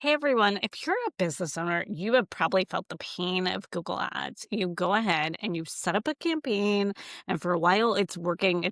Hey everyone, if you're a business owner, you have probably felt the pain of Google Ads. You go ahead and you set up a campaign, and for a while it's working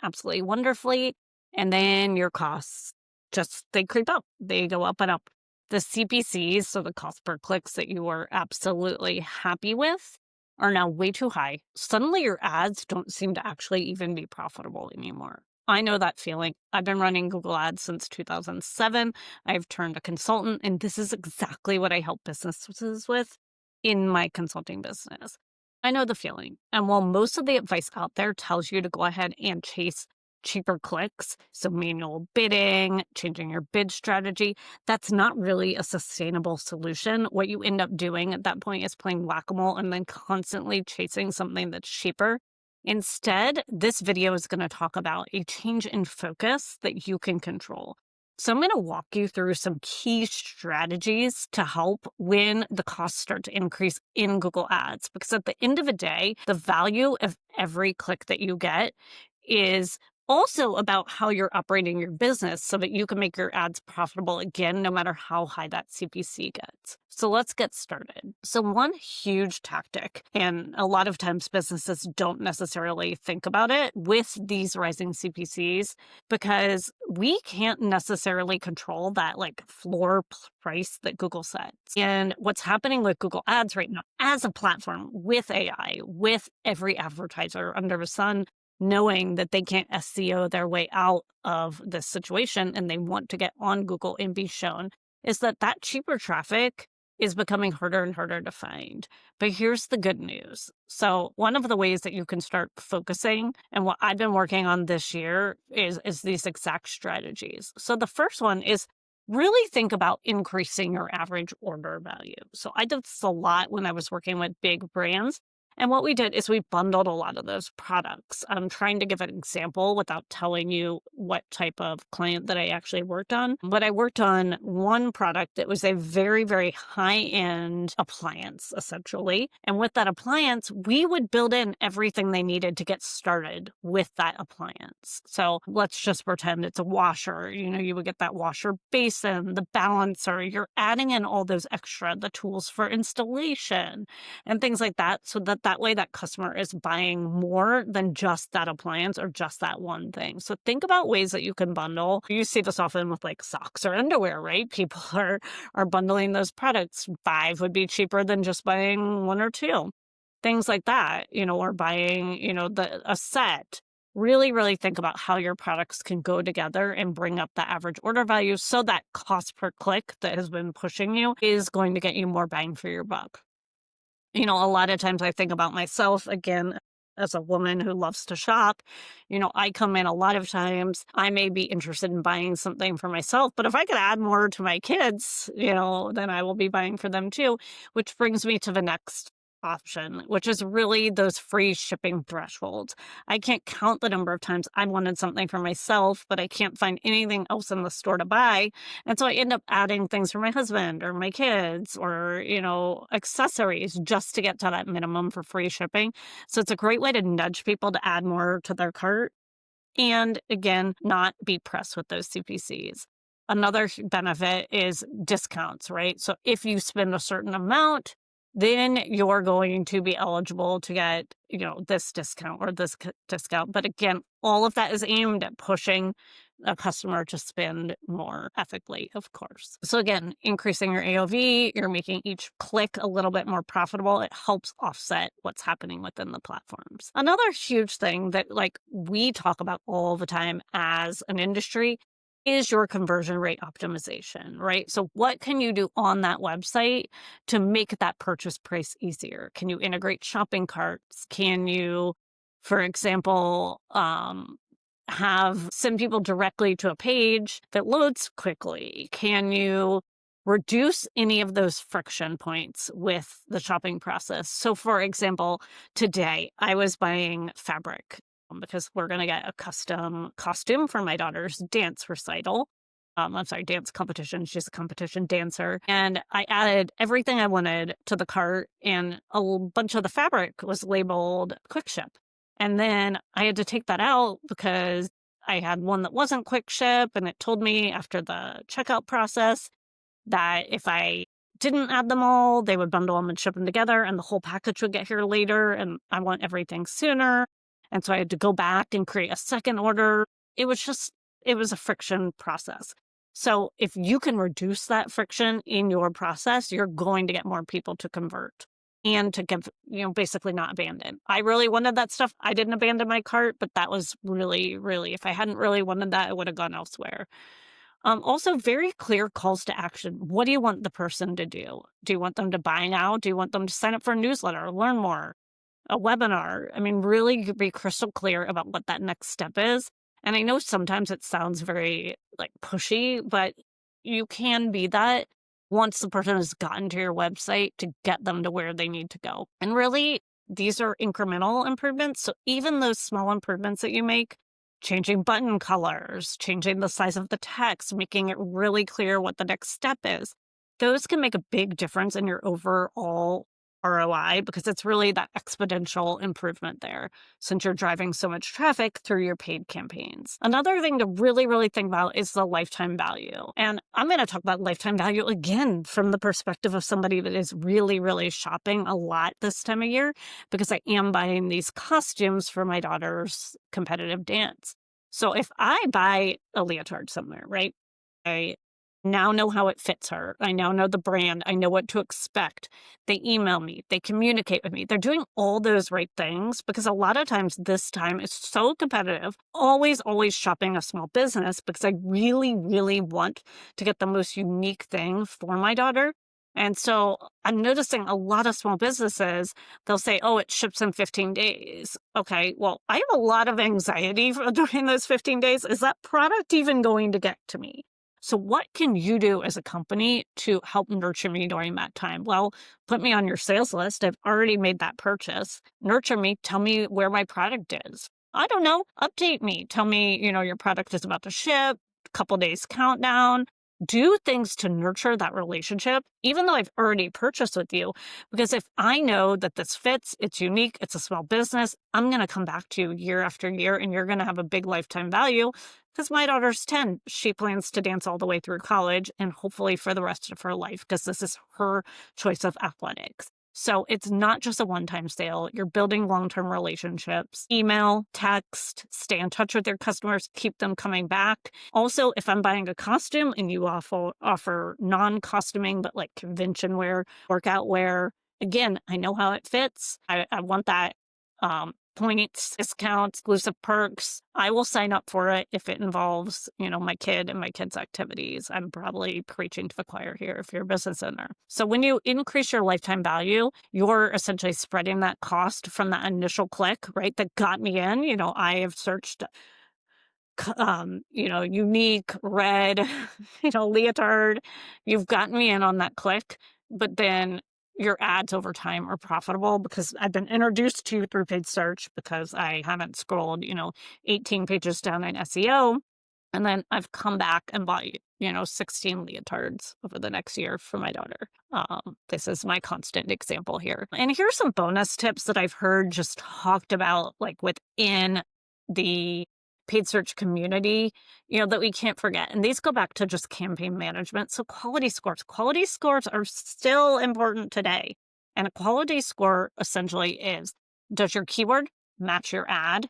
absolutely wonderfully. And then your costs just they creep up, they go up and up. The CPCs, so the cost per clicks that you were absolutely happy with, are now way too high. Suddenly your ads don't seem to actually even be profitable anymore. I know that feeling. I've been running Google Ads since 2007. I've turned a consultant, and this is exactly what I help businesses with in my consulting business. I know the feeling. And while most of the advice out there tells you to go ahead and chase cheaper clicks, so manual bidding, changing your bid strategy, that's not really a sustainable solution. What you end up doing at that point is playing whack-a-mole and then constantly chasing something that's cheaper. Instead, this video is going to talk about a change in focus that you can control. So I'm going to walk you through some key strategies to help when the costs start to increase in Google Ads. Because at the end of the day, the value of every click that you get is also about how you're operating your business so that you can make your ads profitable again, no matter how high that CPC gets. So let's get started. So one huge tactic, and a lot of times businesses don't necessarily think about it with these rising CPCs, because we can't necessarily control that like floor price that Google sets. And what's happening with Google Ads right now as a platform with AI, with every advertiser under the sun, knowing that they can't SEO their way out of this situation and they want to get on Google and be shown, is that cheaper traffic is becoming harder and harder to find. But here's the good news. So one of the ways that you can start focusing, and what I've been working on this year, is these exact strategies. So the first one is really think about increasing your average order value. So I did this a lot when I was working with big brands. And what we did is we bundled a lot of those products. I'm trying to give an example without telling you what type of client that I actually worked on. But I worked on one product that was a very, very high-end appliance, essentially. And with that appliance, we would build in everything they needed to get started with that appliance. So let's just pretend it's a washer. You would get that washer basin, the balancer. You're adding in all those extra, the tools for installation and things like that, so that way that customer is buying more than just that appliance or just that one thing. So think about ways that you can bundle. You see this often with like socks or underwear, right? People are bundling those products. 5 would be cheaper than just buying 1 or 2. Things like that, or buying, a set. Really, really think about how your products can go together and bring up the average order value so that cost per click that has been pushing you is going to get you more bang for your buck. A lot of times I think about myself again as a woman who loves to shop. I come in a lot of times, I may be interested in buying something for myself, but if I could add more to my kids, then I will be buying for them too, which brings me to the next option, which is really those free shipping thresholds. I can't count the number of times I wanted something for myself, but I can't find anything else in the store to buy. And so I end up adding things for my husband or my kids or, accessories just to get to that minimum for free shipping. So it's a great way to nudge people to add more to their cart and, again, not be pressed with those CPCs. Another benefit is discounts, right? So if you spend a certain amount, then you're going to be eligible to get, this discount or this discount. But again, all of that is aimed at pushing a customer to spend more ethically, of course. So again, increasing your AOV, you're making each click a little bit more profitable. It helps offset what's happening within the platforms. Another huge thing that we talk about all the time as an industry is your conversion rate optimization, right? So what can you do on that website to make that purchase price easier? Can you integrate shopping carts? Can you, for example, send people directly to a page that loads quickly? Can you reduce any of those friction points with the shopping process? So for example, today I was buying fabric because we're going to get a custom costume for my daughter's dance recital. I'm sorry, dance competition. She's a competition dancer. And I added everything I wanted to the cart, and a bunch of the fabric was labeled quick ship. And then I had to take that out because I had one that wasn't quick ship, and it told me after the checkout process that if I didn't add them all, they would bundle them and ship them together, and the whole package would get here later, and I want everything sooner. And so I had to go back and create a second order. It was just, it was a friction process. So if you can reduce that friction in your process, you're going to get more people to convert and to give, basically not abandon. I really wanted that stuff. I didn't abandon my cart, but that was really, really, if I hadn't really wanted that, I would have gone elsewhere. Also, very clear calls to action. What do you want the person to do? Do you want them to buy now? Do you want them to sign up for a newsletter, learn more, a webinar? I mean, really be crystal clear about what that next step is. And I know sometimes it sounds very like pushy, but you can be that once the person has gotten to your website to get them to where they need to go. And really, these are incremental improvements. So even those small improvements that you make, changing button colors, changing the size of the text, making it really clear what the next step is, those can make a big difference in your overall ROI because it's really that exponential improvement there since you're driving so much traffic through your paid campaigns. Another thing to really, really think about is the lifetime value. And I'm going to talk about lifetime value again from the perspective of somebody that is really, really shopping a lot this time of year because I am buying these costumes for my daughter's competitive dance. So if I buy a leotard somewhere, right? I now know how it fits her. I now know the brand. I know what to expect. They email me. They communicate with me. They're doing all those right things because a lot of times this time it's so competitive. Always, always shopping a small business because I really, really want to get the most unique thing for my daughter. And so I'm noticing a lot of small businesses, they'll say, oh, it ships in 15 days. Okay, well, I have a lot of anxiety during those 15 days. Is that product even going to get to me? So what can you do as a company to help nurture me during that time? Well, put me on your sales list. I've already made that purchase. Nurture me. Tell me where my product is. I don't know. Update me. Tell me, your product is about to ship, couple days countdown. Do things to nurture that relationship, even though I've already purchased with you. Because if I know that this fits, it's unique, it's a small business, I'm going to come back to you year after year and you're going to have a big lifetime value because my daughter's 10. She plans to dance all the way through college and hopefully for the rest of her life because this is her choice of athletics. So it's not just a one-time sale. You're building long-term relationships. Email, text, stay in touch with your customers, keep them coming back. Also, if I'm buying a costume and you offer non-costuming, but like convention wear, workout wear, again, I know how it fits. I want that points, discounts, exclusive perks. I will sign up for it if it involves, my kid and my kid's activities. I'm probably preaching to the choir here if you're a business owner. So when you increase your lifetime value, you're essentially spreading that cost from that initial click, right? That got me in. I have searched unique red, leotard. You've gotten me in on that click, but then your ads over time are profitable because I've been introduced to you through paid search because I haven't scrolled, 18 pages down in SEO. And then I've come back and bought, 16 leotards over the next year for my daughter. This is my constant example here. And here's some bonus tips that I've heard just talked about like within the paid search community, that we can't forget. And these go back to just campaign management. So quality scores. Quality scores are still important today. And a quality score essentially is, does your keyword match your ad?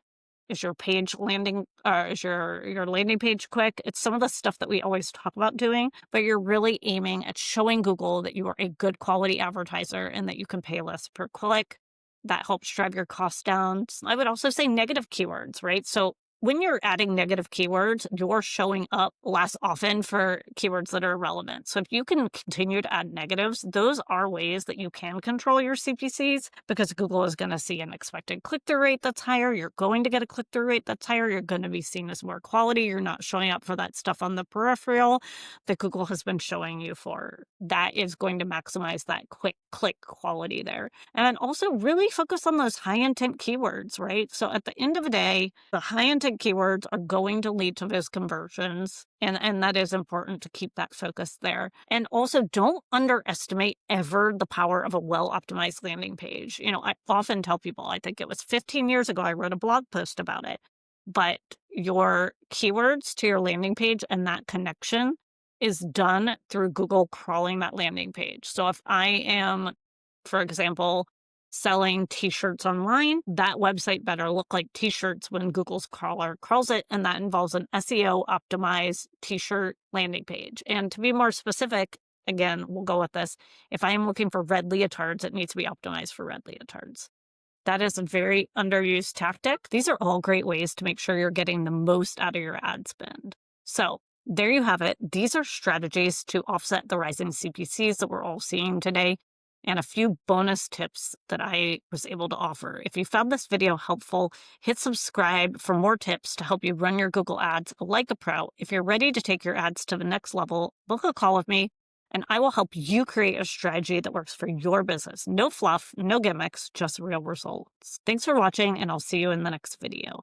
Is your page landing, is your landing page quick? It's some of the stuff that we always talk about doing, but you're really aiming at showing Google that you are a good quality advertiser and that you can pay less per click. That helps drive your costs down. I would also say negative keywords, right? So when you're adding negative keywords, you're showing up less often for keywords that are relevant. So if you can continue to add negatives, those are ways that you can control your CPCs because Google is going to see an expected click-through rate that's higher. You're going to get a click-through rate that's higher. You're going to be seen as more quality. You're not showing up for that stuff on the peripheral that Google has been showing you for. That is going to maximize that quick click quality there. And then also really focus on those high intent keywords, right? So at the end of the day, the high intent keywords are going to lead to those conversions. And that is important to keep that focus there. And also don't underestimate ever the power of a well-optimized landing page. I often tell people, I think it was 15 years ago, I wrote a blog post about it, but your keywords to your landing page and that connection is done through Google crawling that landing page. So if I am, for example, selling t-shirts online, that website better look like t-shirts when Google's crawler crawls it, and that involves an SEO optimized t-shirt landing page. And to be more specific, again, we'll go with this. If I am looking for red leotards, it needs to be optimized for red leotards. That is a very underused tactic. These are all great ways to make sure you're getting the most out of your ad spend. So there you have it. These are strategies to offset the rising CPCs that we're all seeing today, and a few bonus tips that I was able to offer. If you found this video helpful, hit subscribe for more tips to help you run your Google ads like a pro. If you're ready to take your ads to the next level, book a call with me and I will help you create a strategy that works for your business. No fluff, no gimmicks, just real results. Thanks for watching, and I'll see you in the next video.